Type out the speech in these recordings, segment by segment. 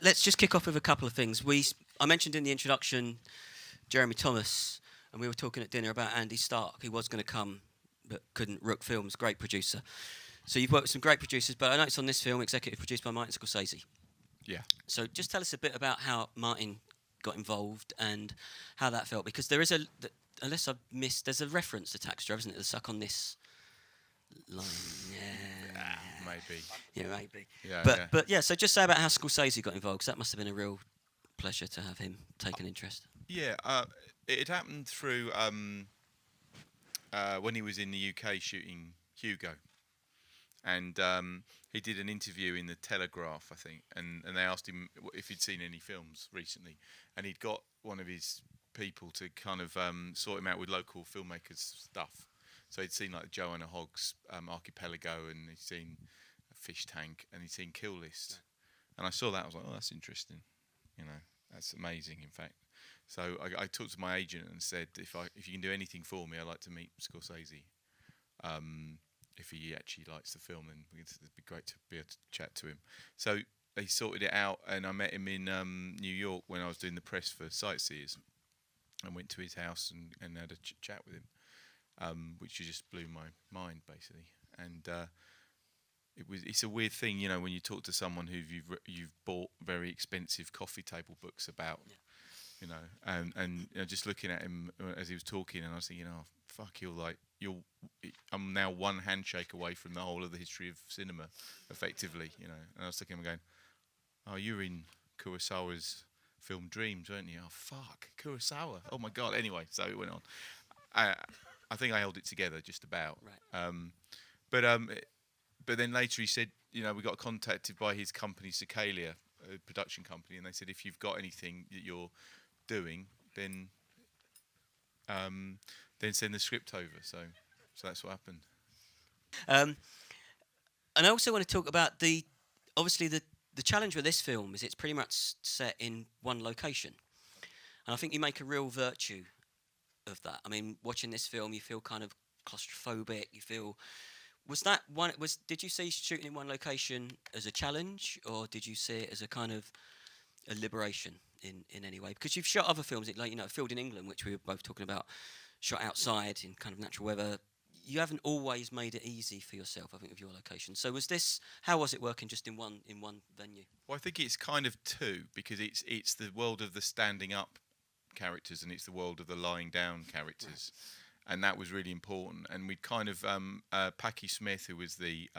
let's just kick off with a couple of things. I mentioned in the introduction Jeremy Thomas, and we were talking at dinner about Andy Stark, who was going to come but couldn't. Rook Films, great producer. So you've worked with some great producers, but I noticed on this film, executive produced by Martin Scorsese. Yeah. So just tell us a bit about how Martin got involved and how that felt, because there is unless I've missed, there's a reference to Taxi Driver, isn't it? The suck on this line. Yeah. Maybe. Yeah, maybe. Yeah, But yeah, so just say about how Scorsese got involved, because that must have been a real pleasure to have him take an interest. Yeah, it happened through when he was in the UK shooting Hugo. And he did an interview in the Telegraph, I think, and they asked him if he'd seen any films recently. And he'd got one of his people to kind of sort him out with local filmmakers' stuff. So he'd seen like Joanna Hogg's Archipelago, and he'd seen Fish Tank, and he'd seen Kill List. And I saw that, I was like, oh, that's interesting. You know, that's amazing, in fact. So I talked to my agent and said, if you can do anything for me, I'd like to meet Scorsese. If he actually likes the film, then it'd be great to be able to chat to him. So they sorted it out, and I met him in New York when I was doing the press for Sightseers. I went to his house and had a chat with him, which just blew my mind, basically. And it's a weird thing, you know, when you talk to someone who you've bought very expensive coffee table books about. Yeah. You know, and you know, just looking at him as he was talking, and I was thinking, oh fuck, I'm now one handshake away from the whole of the history of cinema, effectively, you know. And I was looking at him going, oh, you were in Kurosawa's film Dreams, weren't you? Oh fuck, Kurosawa. Oh my god. Anyway, so it went on. I think I held it together just about. Right. But then later he said, you know, we got contacted by his company, Cicalia, a production company, and they said, if you've got anything that you're doing, then send the script over. So that's what happened. And I also want to talk about the challenge with this film is it's pretty much set in one location, and I think you make a real virtue of that. I mean, watching this film, you feel kind of claustrophobic. You feel did you see shooting in one location as a challenge, or did you see it as a kind of a liberation in any way? Because you've shot other films, like, you know, Field in England, which we were both talking about, shot outside in kind of natural weather. You haven't always made it easy for yourself, I think, with your location. So how was it working just in one venue? Well, I think it's kind of two, because it's the world of the standing up characters and it's the world of the lying down characters. Right. And that was really important. And we'd kind of Packy Smith, who was the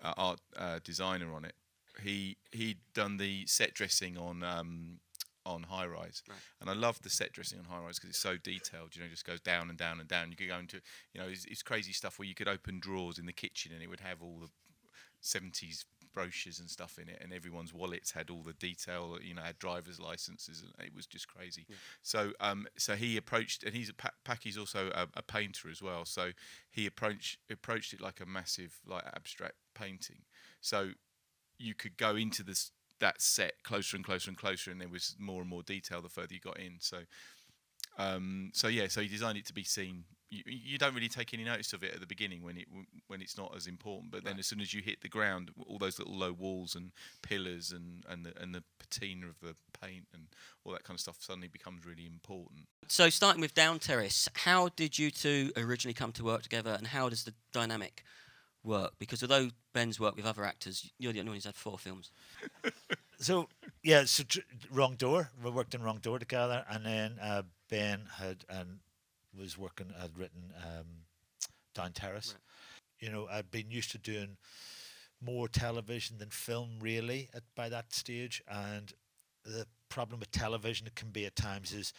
art designer on it, he'd done the set dressing on High Rise, right. And I loved the set dressing on High Rise because it's so detailed. You know, it just goes down and down and down. You could go into, you know, it's crazy stuff where you could open drawers in the kitchen and it would have all the 70s brochures and stuff in it, and everyone's wallets had all the detail. You know, had driver's licenses, and it was just crazy. Yeah. So he approached, and Packy's also a painter as well. So he approached it like a massive, like, abstract painting. So you could go into that set closer and closer and closer, and there was more and more detail the further you got in. So he designed it to be seen. You don't really take any notice of it at the beginning when it's not as important, but then right. As soon as you hit the ground, all those little low walls and pillars and the patina of the paint and all that kind of stuff suddenly becomes really important. So starting with Down Terrace, how did you two originally come to work together, and how does the dynamic work? Because although Ben's worked with other actors, you're the only one who's had 4 films. Wrong Door. We worked in Wrong Door together, and then Ben had written Down Terrace. Right. You know, I'd been used to doing more television than film, really, by that stage. And the problem with television, it can be at times, is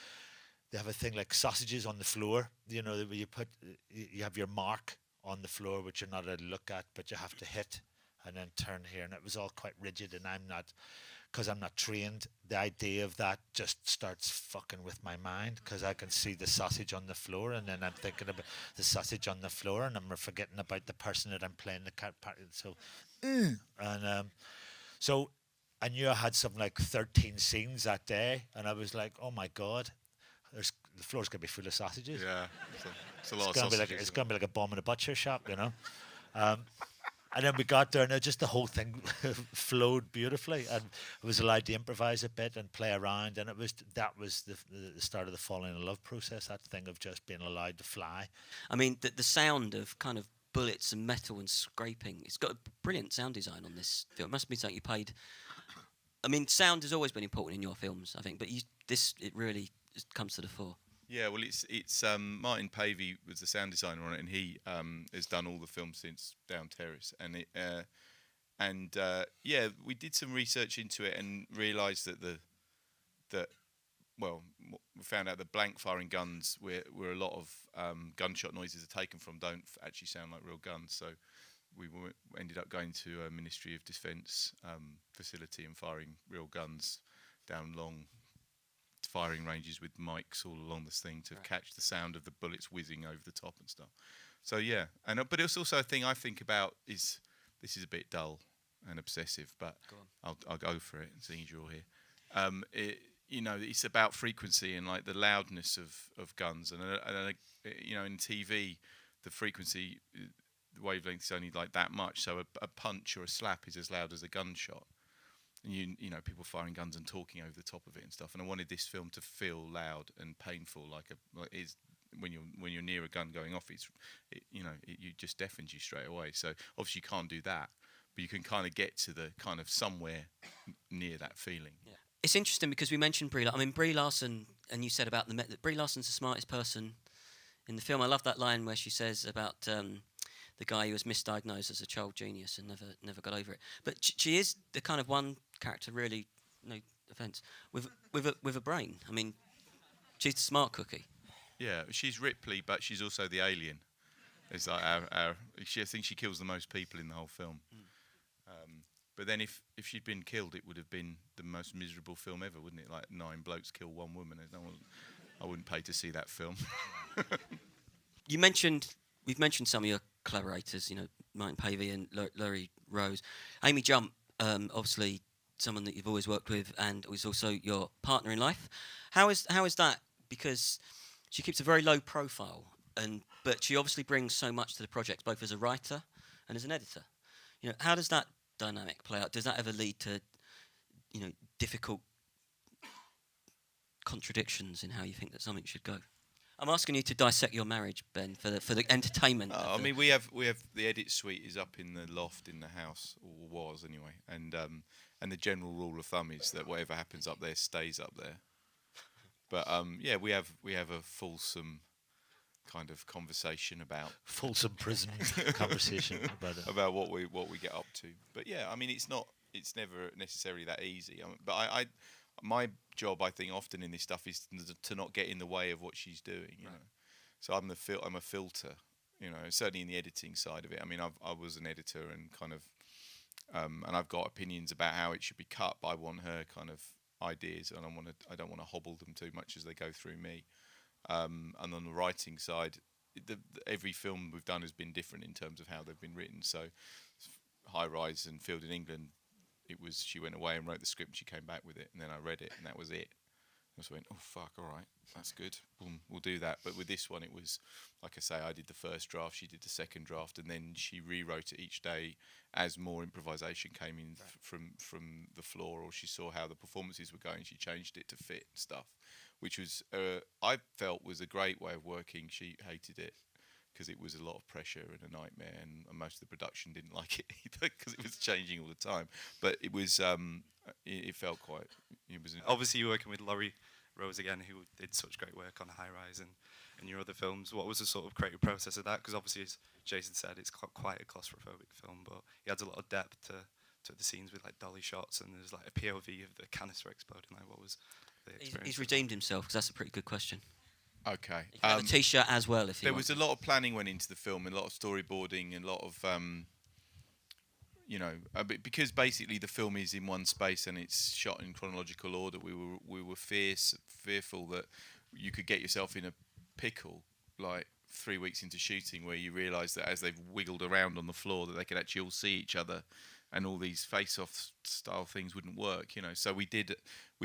they have a thing like sausages on the floor. You know, where you have your mark on the floor, which you're not allowed to look at, but you have to hit and then turn here. And it was all quite rigid, and because I'm not trained, the idea of that just starts fucking with my mind, because I can see the sausage on the floor, and then I'm thinking about the sausage on the floor, and I'm forgetting about the person that I'm playing the cat. So I knew I had something like 13 scenes that day, and I was like, oh my God, the floor's going to be full of sausages. Yeah, it's a lot of sausages. It's going to be like a bomb in a butcher shop, you know. And then we got there, and just the whole thing flowed beautifully, and I was allowed to improvise a bit and play around, and that was the start of the falling in love process. That thing of just being allowed to fly. I mean, the sound of kind of bullets and metal and scraping. It's got a brilliant sound design on this film. It must be something you paid. I mean, sound has always been important in your films, I think, but it really comes to the fore. Yeah, well, it's Martin Pavey was the sound designer on it, and he has done all the films since Down Terrace, and yeah, we did some research into it and realised that we found out that blank firing guns, where a lot of gunshot noises are taken from, don't actually sound like real guns. So we ended up going to a Ministry of Defence facility and firing real guns down long firing ranges with mics all along this thing to catch the sound of the bullets whizzing over the top and stuff. So yeah, but it's also a thing I think about is this is a bit dull and obsessive, but I'll go for it, seeing as you're here. It's about frequency and like the loudness of guns, and in TV, the frequency, the wavelength is only like that much. So a punch or a slap is as loud as a gunshot. And people firing guns and talking over the top of it and stuff. And I wanted this film to feel loud and painful, when you're near a gun going off. It just deafens you straight away. So obviously you can't do that, but you can kind of get to the kind of somewhere near that feeling. Yeah. It's interesting because we mentioned Brie. I mean, Brie Larson, and you said about that Brie Larson's the smartest person in the film. I love that line where she says about the guy who was misdiagnosed as a child genius and never got over it. But she is the kind of one character, really, no offence, with a brain. I mean, she's the smart cookie. Yeah, she's Ripley, but she's also the alien. It's like I think she kills the most people in the whole film. But then if she'd been killed, it would have been the most miserable film ever, wouldn't it? Like 9 blokes kill one woman. I wouldn't pay to see that film. We've mentioned some of your collaborators, Martin Pavey and Laurie Rose. Amy Jump, obviously someone that you've always worked with and was also your partner in life. How is that? Because she keeps a very low profile, but she obviously brings so much to the project, both as a writer and as an editor. How does that dynamic play out? Does that ever lead to, difficult contradictions in how you think that something should go? I'm asking you to dissect your marriage, Ben, for the entertainment. I mean, we have the edit suite is up in the loft in the house, or was anyway, and the general rule of thumb is that whatever happens up there stays up there. But yeah, we have a fulsome kind of conversation about fulsome prison conversation about what we get up to. But yeah, I mean, it's never necessarily that easy. But my job, I think, often in this stuff is to not get in the way of what she's doing. You know, so I'm a filter. Certainly in the editing side of it. I mean, I was an editor and kind of, and I've got opinions about how it should be cut. But I want her kind of ideas, and I don't want to hobble them too much as they go through me. And on the writing side, every film we've done has been different in terms of how they've been written. So, High Rise and Field in England, she went away and wrote the script and she came back with it, and then I read it and that was it. I just went, oh fuck, all right, that's good, boom, we'll do that. But with this one, it was, like I say, I did the first draft, she did the second draft, and then she rewrote it each day as more improvisation came in from the floor, or she saw how the performances were going, she changed it to fit stuff, which was, I felt was a great way of working. She hated it because it was a lot of pressure and a nightmare, and most of the production didn't like it either because it was changing all the time. But it was, it felt quite. It was obviously you're working with Laurie Rose again, who did such great work on High Rise and your other films. What was the sort of creative process of that? Because obviously, as Jason said, it's quite a claustrophobic film, but he adds a lot of depth to the scenes with like dolly shots, and there's like a POV of the canister exploding. Like, what was the experience? He's redeemed himself, because that's a pretty good question. Okay. You can have a T-shirt as well if you There want. was a lot of planning went into the film, and a lot of storyboarding, and a lot of, because basically the film is in one space and it's shot in chronological order. We were fearful that you could get yourself in a pickle, like 3 weeks into shooting, where you realise that as they've wiggled around on the floor, that they could actually all see each other, and all these face-off style things wouldn't work. So we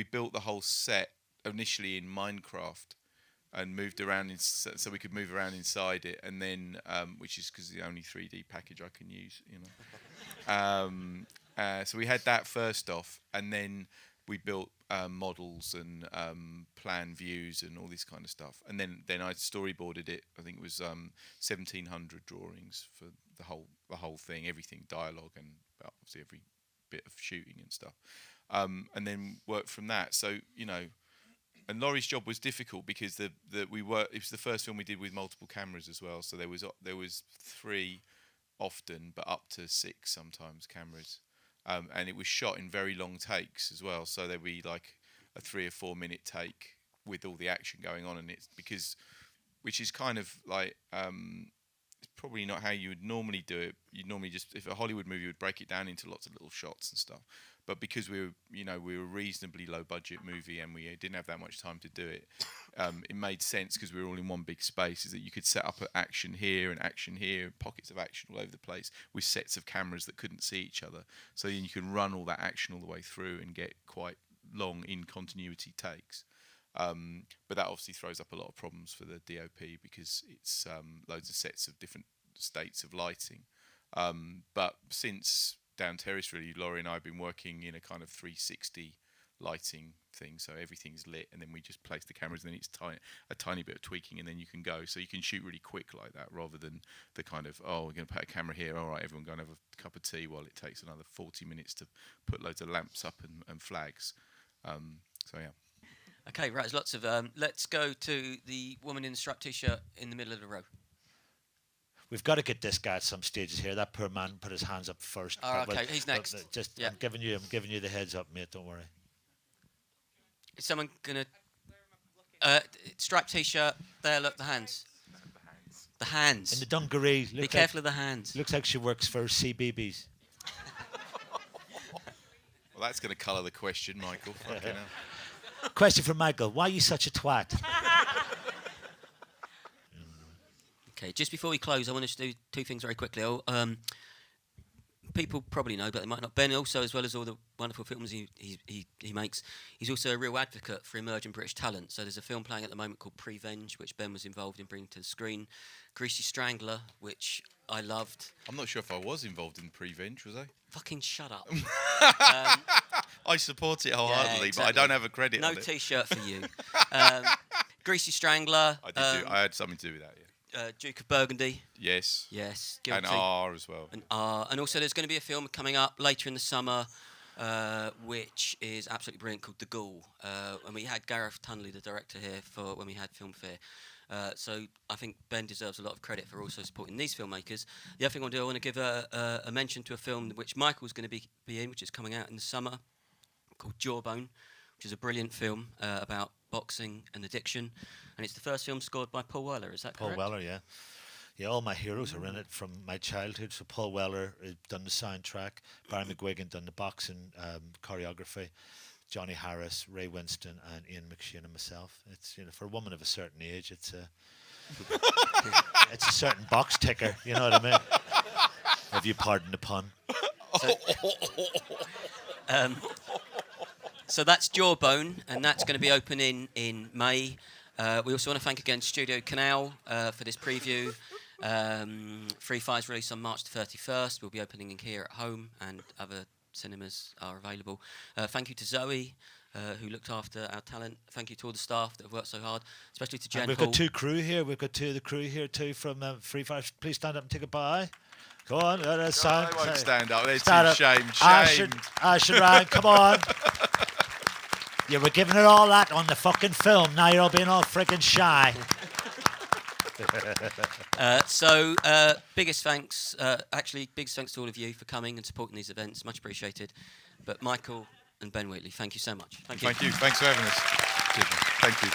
built the whole set initially in Minecraft. and moved around so we could move around inside it, and then which is because the only 3D package I can use, you know. So we had that first off, and then we built models and plan views and all this kind of stuff, and then I storyboarded it. I think it was 1,700 drawings for the whole thing, everything, dialogue, and obviously every bit of shooting and stuff, and then worked from that. So you know. And Laurie's job was difficult because it was the first film we did with multiple cameras as well. So there was 3 often, but up to 6 sometimes cameras, and it was shot in very long takes as well. So there'd be like a 3 or 4 minute take with all the action going on, and it's which is kind of like it's probably not how you would normally do it. You'd normally just, if a Hollywood movie, would break it down into lots of little shots and stuff. But because we were a reasonably low budget movie and we didn't have that much time to do it, it made sense because we were all in one big space. Is that you could set up action here, pockets of action all over the place with sets of cameras that couldn't see each other. So then you can run all that action all the way through and get quite long in continuity takes. But that obviously throws up a lot of problems for the DOP because it's loads of sets of different states of lighting. But since Down Terrace, really, Laurie and I have been working in a kind of 360 lighting thing, so everything's lit, and then we just place the cameras, and then it's a tiny bit of tweaking, and then you can go. So you can shoot really quick like that, rather than the kind of, we're going to put a camera here, all right, everyone go and have a cup of tea, while it takes another 40 minutes to put loads of lamps up and flags. So yeah. Okay, right, there's lots of... let's go to the woman in the striped T-shirt in the middle of the row. We've got to get this guy at some stages here. That poor man put his hands up first. Oh, okay, he's next. I'm giving you the heads up, mate. Don't worry. Is someone gonna? Striped T-shirt. There, look, the hands. The hands. In the dungaree. Be careful of the hands. Looks like she works for CBeebies. Well, that's going to colour the question, Michael. Fucking hell. Question for Michael: why are you such a twat? Okay, just before we close, I want to do 2 things very quickly. People probably know, but they might not. Ben also, as well as all the wonderful films he makes, he's also a real advocate for emerging British talent. So there's a film playing at the moment called Prevenge, which Ben was involved in bringing to the screen. Greasy Strangler, which I loved. I'm not sure if I was involved in Prevenge, was I? Fucking shut up. I support it wholeheartedly, exactly. but I don't have a credit on it. No T-shirt for you. Greasy Strangler. I had something to do with that, yeah. Duke of Burgundy. Yes. Guilty. And R as well. And also there's going to be a film coming up later in the summer, which is absolutely brilliant, called The Ghoul. And we had Gareth Tunley, the director, here for when we had Film Fair. So I think Ben deserves a lot of credit for also supporting these filmmakers. The other thing I want to give a mention to a film which Michael's going to be in, which is coming out in the summer, called Jawbone, which is a brilliant film about boxing and addiction. And it's the first film scored by Paul Weller, is that correct? Paul Weller, yeah. Yeah, all my heroes are in it from my childhood. So Paul Weller done the soundtrack, Barry McGuigan done the boxing choreography, Johnny Harris, Ray Winston, and Ian McShane and myself. It's, for a woman of a certain age, it's a certain box ticker, you know what I mean? If you pardon the pun. So that's Jawbone, and that's going to be opening in May. We also want to thank again Studio Canal for this preview. Free Fire's released on March the 31st. We'll be opening in here at home, and other cinemas are available. Thank you to Zoe, who looked after our talent. Thank you to all the staff that have worked so hard, especially to Jen. And we've got 2 crew here. We've got 2 of the crew here too from Free Fire. Please stand up and take a bye. Go on, sound. I won't stand up. It's Stand a up. shame. Ash and Ryan, come on. You were giving it all that on the fucking film. Now you're all being all friggin' shy. Biggest thanks to all of you for coming and supporting these events. Much appreciated. But Michael and Ben Wheatley, thank you so much. Thank you. Thank you. Thanks for having us. Thank you.